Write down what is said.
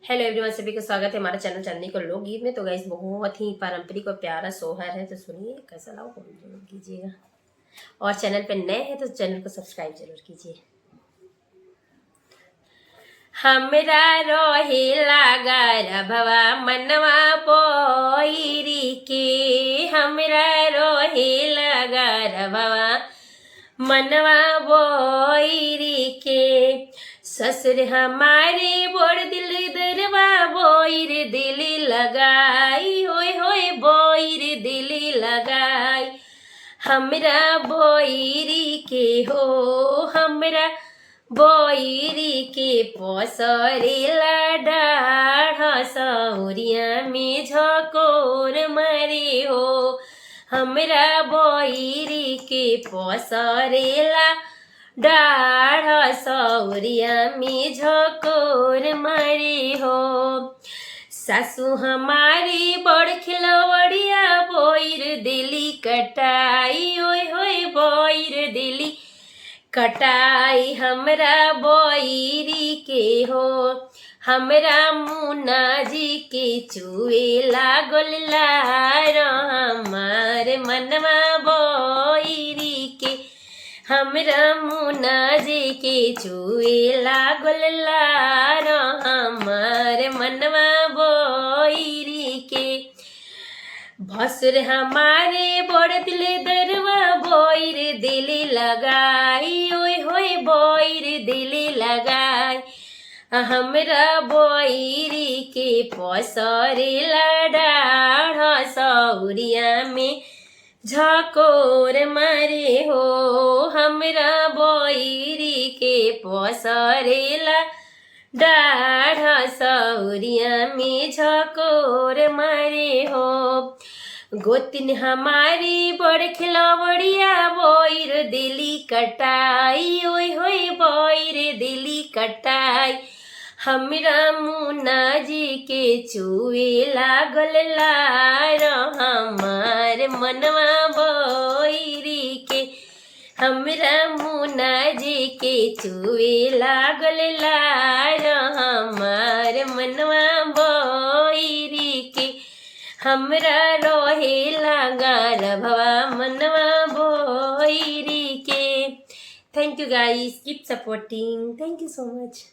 Hello everyone, सभी का स्वागत है हमारे चैनल चांदनी को लोकगीत में। तो गाइस बहुत ही पारंपरिक और प्यारा सोहर है, तो सुनिए कैसा लगा कमेंट जरूर कीजिएगा। और चैनल पे नए हैं तो चैनल को सब्सक्राइब जरूर कीजिए। हमरा रोहिला गरभवा मनवा पोईरी के, हमरा रोहिला गरभवा मनवा बोईरी के। ससुर हमारे बोर दिल दरवा बोईर दिली लगाई, होय होय बोईर दिली लगाई। हमरा बोईरी के हो, हमरा बोईरी के पोसरेला डाढ़ सौरिया में झकोर मरे हो। हमरा बोईरी के पोसरेला डाढ़ सौरिया में झकोर मरे हो। सासू हमारी बड़ खिलवड़िया बोईर दिली कटाई, ओय होय बोईर दिली कटाई। हमरा बोईरी के हो, हमरा मुन्ना जी के चुए लागल लार। हमार मनवा बोईरी के, हमरा मुन्ना जी के चुए लागल लार। हमार मनवा बोईरी के। भसुर हमारे बड़ दिल दरवा बोईर दिली लगाई, ओय होय बोईर दिली लगाई। हमरा बोईरी के पोसरेला डाढ़ सौरिया में झकोर मरे हो। हमरा बोईरी के पोसरेला डाढ़ सौरिया में झकोर मरे हो। गोतिन हमारी बड़ खिलवड़िया बोईर दिली कटाई, ओय होय बोईर दिली कटाई। हमरा मुन्ना जी के चुए लागल लार। हमार मनवा बोईरी के, हमरा मुन्ना जी के चुए लागल लार। हमार मनवा बोईरी के, हमरा रोहेला गरभवा मनवा बोईरी के। Thank you guys, keep supporting, thank you so much.